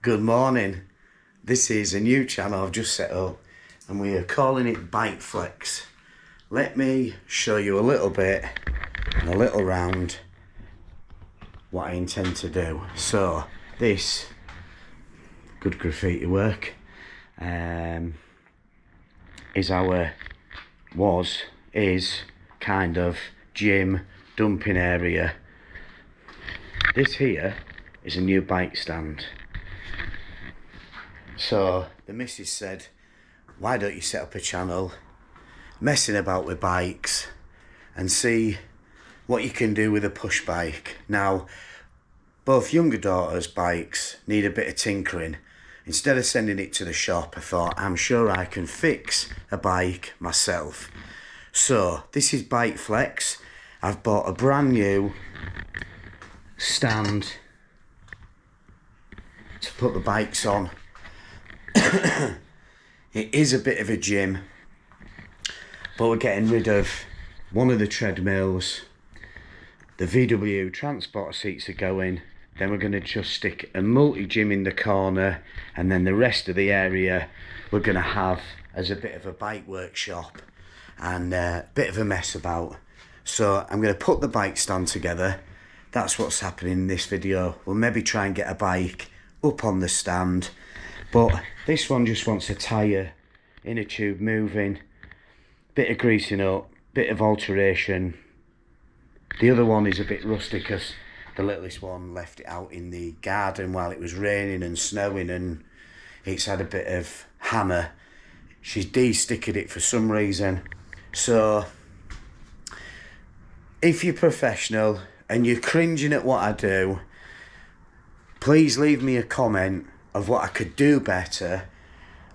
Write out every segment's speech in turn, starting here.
Good morning. This is a new channel I've just set up and we are calling it Bike Flex. Let me show you a little bit and a little round what I intend to do. So this, good graffiti work, is kind of gym dumping area. This here is a new bike stand. So the missus said, why don't you set up a channel messing about with bikes and see what you can do with a push bike. Now, both younger daughters' bikes need a bit of tinkering. Instead of sending it to the shop, I thought, I'm sure I can fix a bike myself. So this is Bike Flex. I've bought a brand new stand to put the bikes on. It is a bit of a gym, but we're getting rid of one of the treadmills. The VW transport seats are going. Then we're going to just stick a multi-gym in the corner, and then the rest of the area we're going to have as a bit of a bike workshop and a bit of a mess about. So I'm going to put the bike stand together. That's what's happening in this video. We'll maybe try and get a bike up on the stand, but this one just wants a tyre, inner tube moving, bit of greasing up, bit of alteration. The other one is a bit rusty because the littlest one left it out in the garden while it was raining and snowing, and it's had a bit of hammer. She's de-stickered it for some reason. So if you're professional and you're cringing at what I do, please leave me a comment of what I could do better,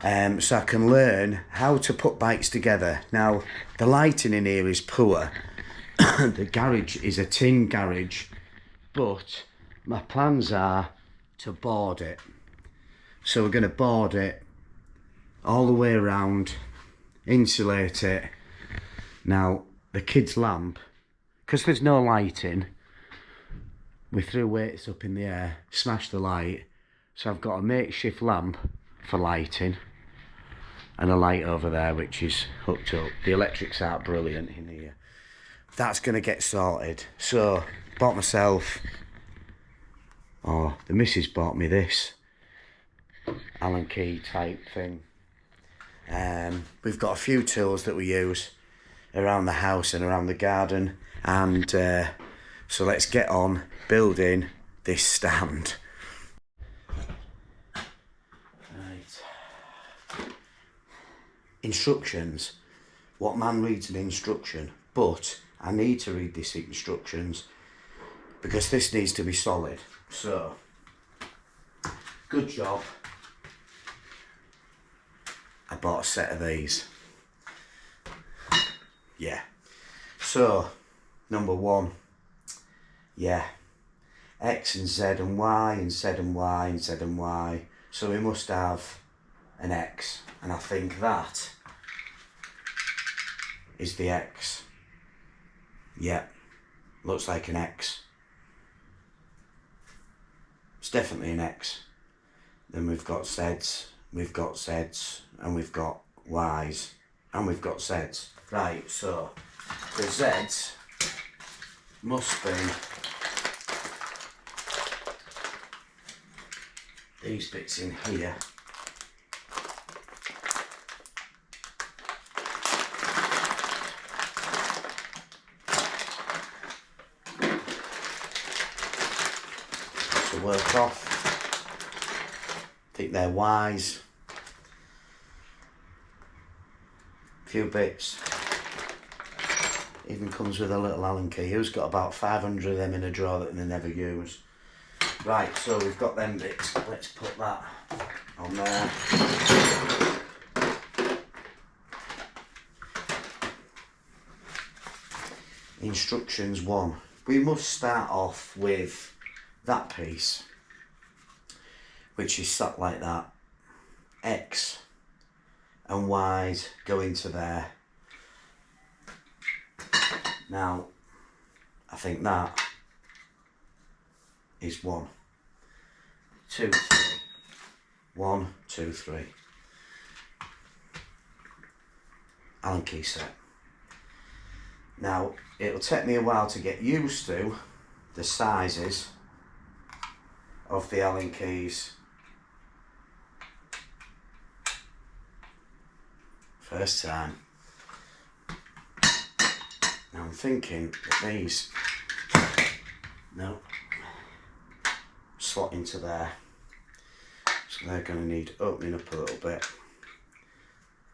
so I can learn how to put bikes together. Now, the lighting in here is poor. The garage is a tin garage, but my plans are to board it. So we're going to board it all the way around, insulate it. Now, the kids' lamp, because there's no lighting, we threw weights up in the air, smashed the light. So I've got a makeshift lamp for lighting and a light over there which is hooked up. The electrics aren't brilliant in here. That's going to get sorted. So bought myself, the missus bought me this Allen key type thing. We've got a few tools that we use around the house and around the garden, and so let's get on building this stand. Instructions. What man reads an instruction? But I need to read these instructions because this needs to be solid. So, good job. I bought a set of these. Yeah. So, number one. Yeah. X and Z and Y and Z and Y and Z and Y. So we must have an X. And I think that is the X. Yeah, looks like an X. It's definitely an X. Then we've got Zs, we've got Zs, and we've got Ys, and we've got Zs. Right, so the Zs must be these bits in here. To work off. I think they're Ys. A few bits. Even comes with a little Allen key. Who's got about 500 of them in a drawer that they never use? Right, so we've got them bits. Let's put that on there. Instructions 1. We must start off with that piece, which is sat like that. X and Y's go into there. Now, I think that is 1, 2, 3. 1, 2, 3. Allen key set. Now, it'll take me a while to get used to the sizes of the Allen keys. First time. Now I'm thinking that these, no, slot into there. So they're going to need opening up a little bit.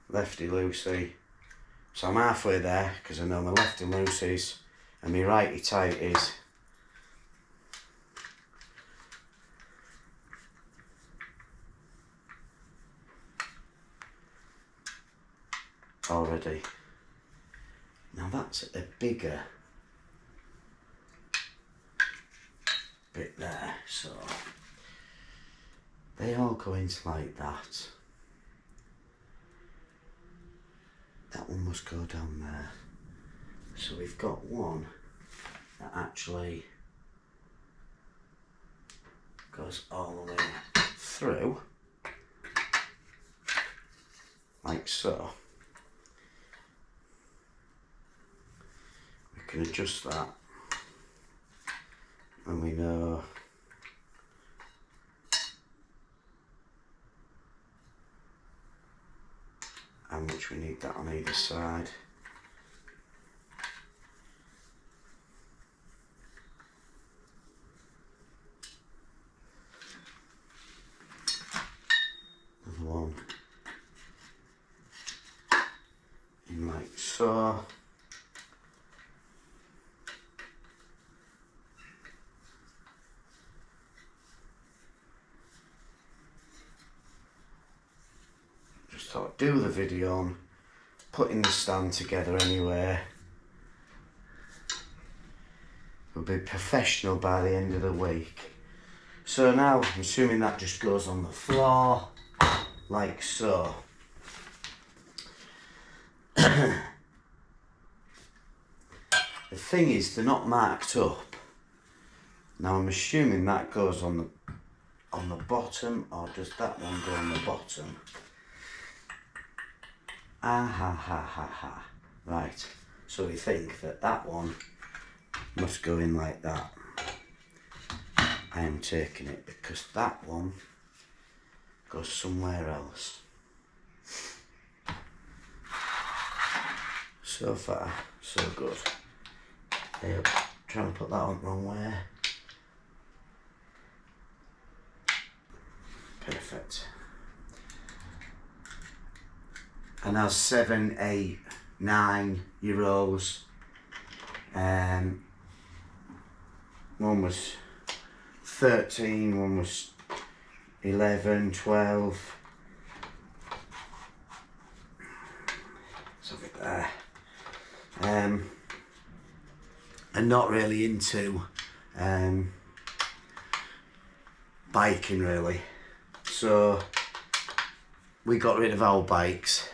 Lefty loosey. So I'm halfway there because I know my lefty loosies and my righty tighties. Already. Now that's a bigger bit there, so they all go into like that. That one must go down there. So we've got one that actually goes all the way through, like so. We can adjust that and we know how much we need that on either side. Another one in like so. Just thought I'd do the video on putting the stand together anyway. We'll be professional by the end of the week. So now, I'm assuming that just goes on the floor, like so. The thing is, they're not marked up. Now I'm assuming that goes on the bottom, or does that one go on the bottom? Ah ha ha ha ha. Right, so we think that that one must go in like that. I am taking it because that one goes somewhere else. So far, so good. Yep, trying to put that on the wrong way. Perfect. And now 7, 8, 9-year-olds. One was 13, one was 11, 12. Something there. And not really into biking really. So we got rid of our bikes,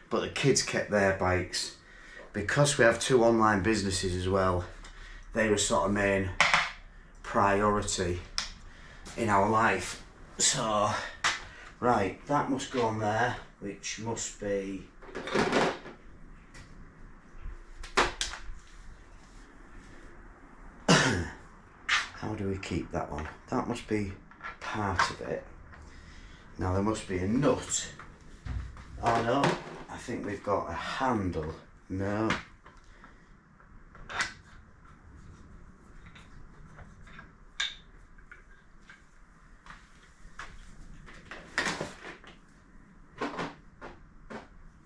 but the kids kept their bikes. Because we have 2 online businesses as well, they were sort of main priority in our life. So, right, that must go on there, which must be how do we keep that one? That must be part of it. Now there must be a nut. Oh no, I think we've got a handle. No.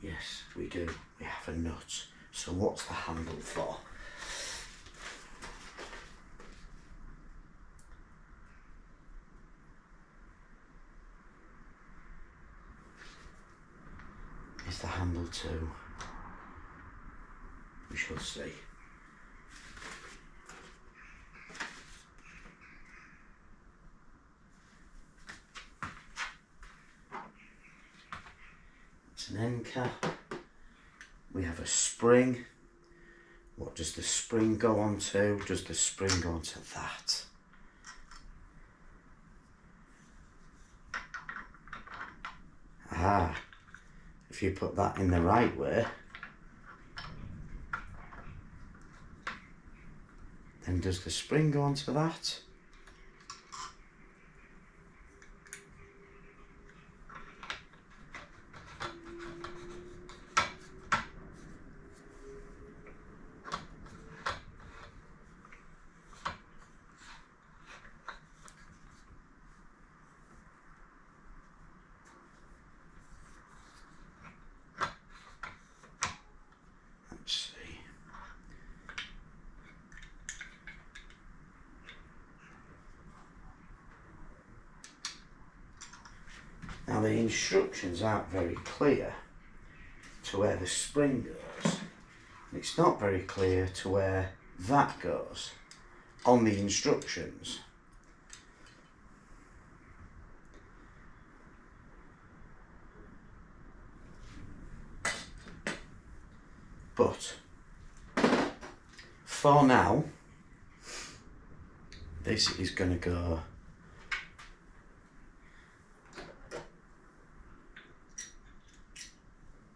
Yes, we do. We have a nut. So what's the handle for? Is the handle too? We shall see. It's an end cap. We have a spring. What does the spring go on to? Does the spring go on to that? if you put that in the right way, then does the spring go onto that? Let's see. Now the instructions aren't very clear to where the spring goes. It's not very clear to where that goes on the instructions. But for now, this is going to go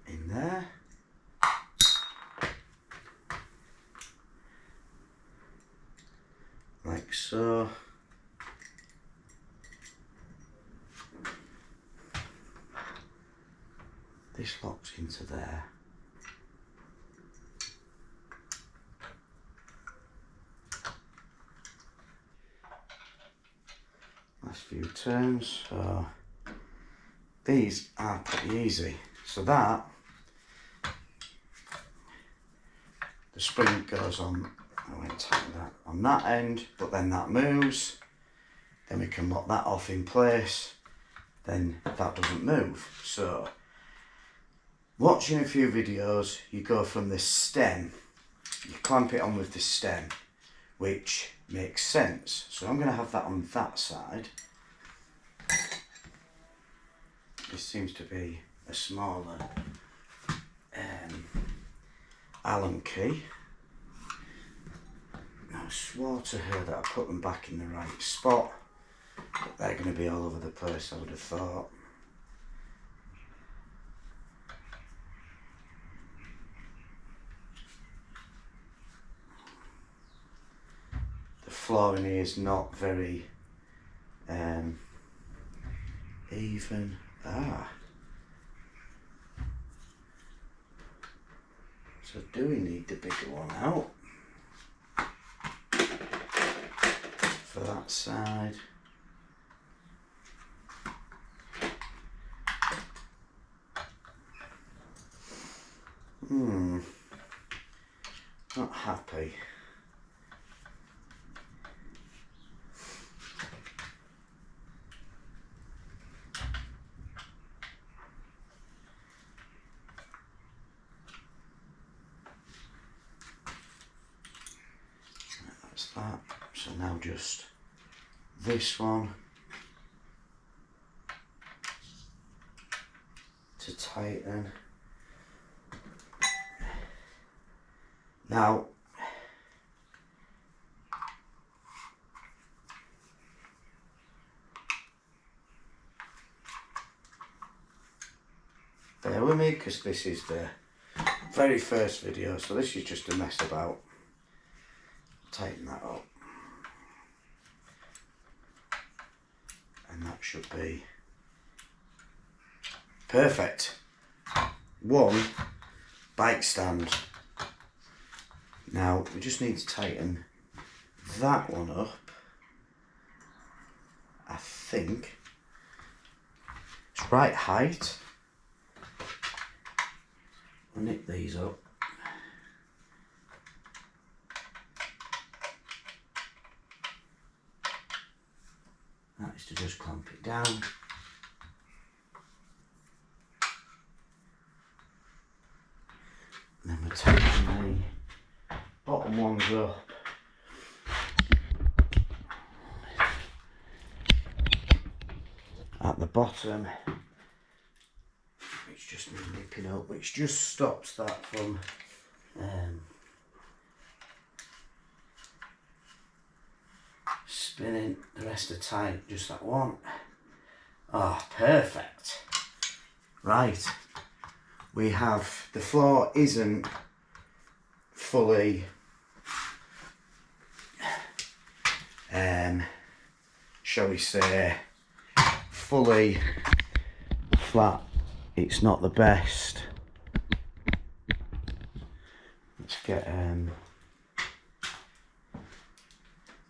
in there. Like so. This locks into there. Last few turns, so these are pretty easy. So that, the spring goes on, I won't tighten that on that end, but then that moves, then we can lock that off in place, then that doesn't move. So, watching a few videos, you go from the stem, you clamp it on with the stem, which makes sense. So I'm going to have that on that side. This seems to be a smaller Allen key. I swore to her that I put them back in the right spot, but they're going to be all over the place, I would have thought. The flooring here is not very even. So do we need the bigger one out for that side? Not happy. That's that. So now just this one to tighten. Now, bear with me because this is the very first video, so this is just a mess about. Tighten that up. And that should be perfect. One bike stand. Now we just need to tighten that one up. I think it's right height. I'll nip these up. That is to just clamp it down. And then we're taking the bottom ones up. At the bottom, which just needs nipping up, which just stops that from spinning. The rest are tight, just that one. Ah, perfect. Right, we have, the floor isn't fully shall we say fully flat. It's not the best. Let's get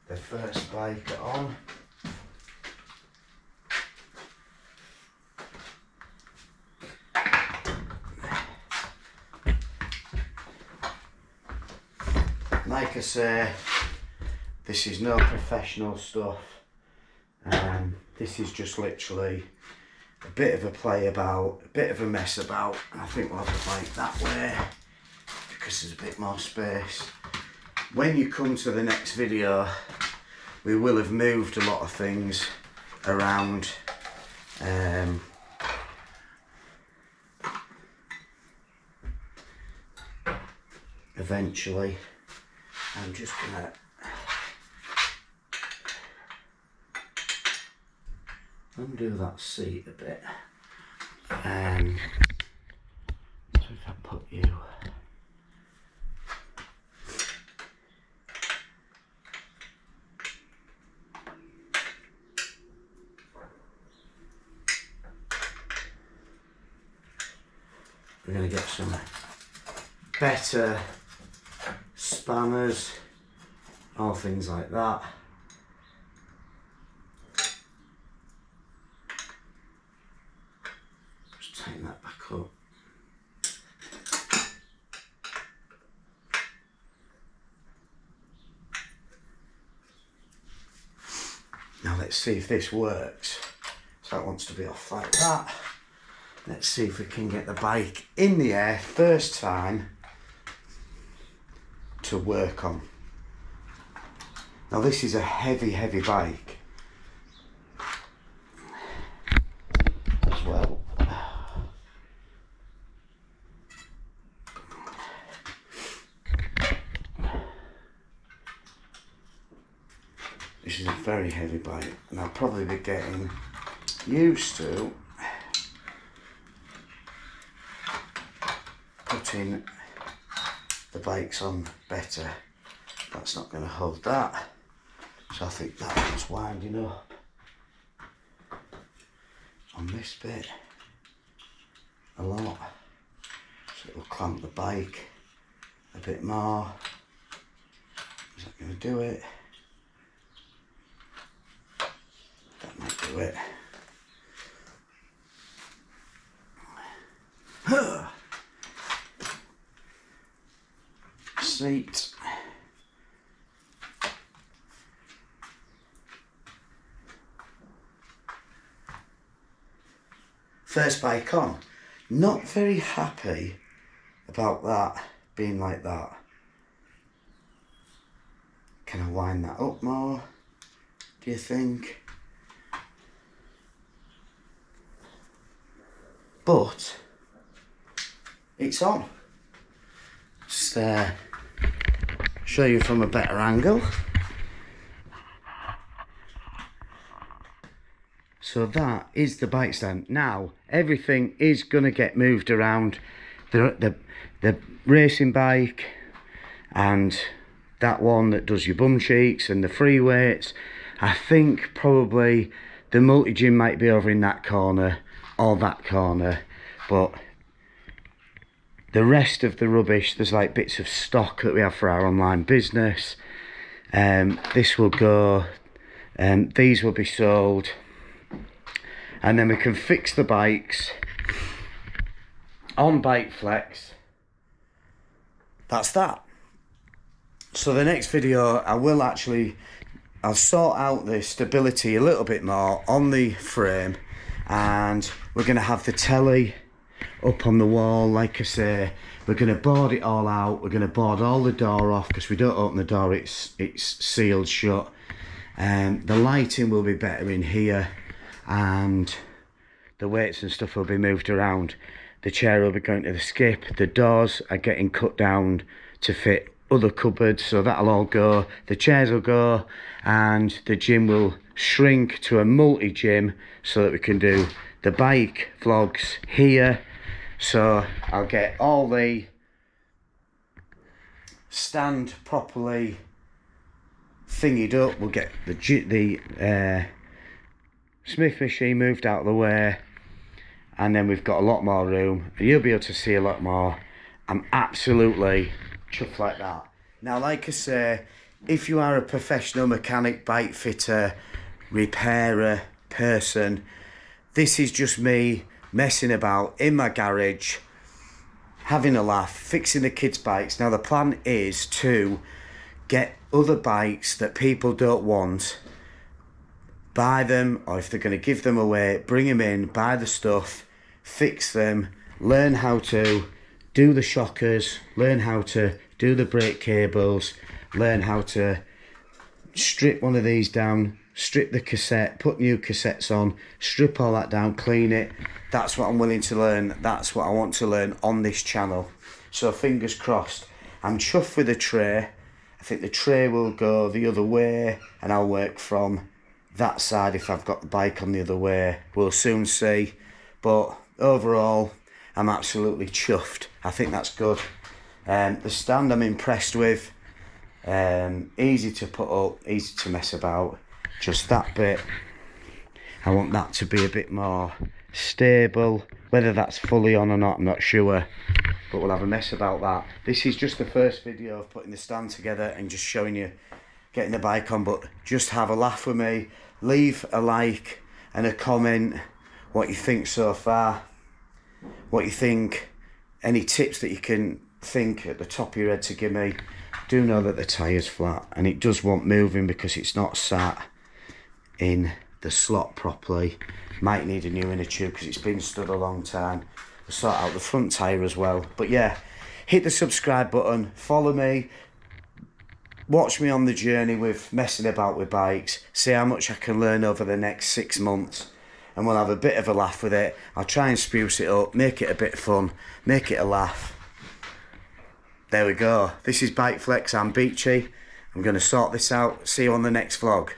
the first bike on. Like I say, this is no professional stuff. This is just literally a bit of a play about, a bit of a mess about. I think we'll have the bike that way because there's a bit more space. When you come to the next video, we will have moved a lot of things around. Eventually, I'm just gonna undo that seat a bit. So if I put you we're going to get some better spanners, all things like that. Just tighten that back up. Now let's see if this works. So it wants to be off like that. Let's see if we can get the bike in the air first time to work on. Now this is a heavy bike as well. This is a very heavy bike and I'll probably be getting used to putting the bikes on better. That's not going to hold that, so I think that one's winding up on this bit a lot, so it will clamp the bike a bit more. Is that going to do it? That might do it. Seat. First bike on. Not very happy about that being like that. Can I wind that up more, do you think? But it's on. Just show you from a better angle. So that is the bike stand. Now everything is gonna get moved around. The racing bike and that one that does your bum cheeks and the free weights. I think probably the multi-gym might be over in that corner or that corner, but the rest of the rubbish, there's like bits of stock that we have for our online business. This will go, these will be sold, and then we can fix the bikes on BikeFlex. That's that. So the next video, I'll sort out the stability a little bit more on the frame, and we're going to have the telly up on the wall. Like I say, we're going to board it all out. We're going to board all the door off because we don't open the door, it's sealed shut. The lighting will be better in here, and the weights and stuff will be moved around. The chair will be going to the skip. The doors are getting cut down to fit other cupboards, so that'll all go. The chairs will go, and the gym will shrink to a multi-gym so that we can do the bike vlogs here. So I'll get all the stand properly thingied up. We'll get the Smith machine moved out of the way, and then we've got a lot more room and you'll be able to see a lot more. I'm absolutely chuffed like that. Now, like I say, if you are a professional mechanic, bike fitter, repairer person, this is just me messing about in my garage, having a laugh, fixing the kids' bikes. Now the plan is to get other bikes that people don't want, buy them, or if they're going to give them away, bring them in, buy the stuff, fix them, learn how to do the shockers, learn how to do the brake cables, learn how to strip one of these down, strip the cassette, put new cassettes on, strip all that down, clean it. That's what I'm willing to learn. That's what I want to learn on this channel. So fingers crossed. I'm chuffed with the tray. I think the tray will go the other way and I'll work from that side if I've got the bike on the other way. We'll soon see. But overall, I'm absolutely chuffed. I think that's good. The stand I'm impressed with. Easy to put up, easy to mess about. Just that bit, I want that to be a bit more stable. Whether that's fully on or not, I'm not sure, but we'll have a mess about that. This is just the first video of putting the stand together and just showing you getting the bike on, but just have a laugh with me. Leave a like and a comment what you think so far, what you think, any tips that you can think at the top of your head to give me. Do know that the tyre's flat and it does want moving because it's not sat in the slot properly. Might need a new inner tube because it's been stood a long time. We'll sort out the front tyre as well. But yeah, hit the subscribe button, follow me, watch me on the journey with messing about with bikes, see how much I can learn over the next 6 months, and we'll have a bit of a laugh with it. I'll try and spruce it up, make it a bit fun, make it a laugh. There we go. This is Bike Flex. I'm Beachy. I'm going to sort this out. See you on the next vlog.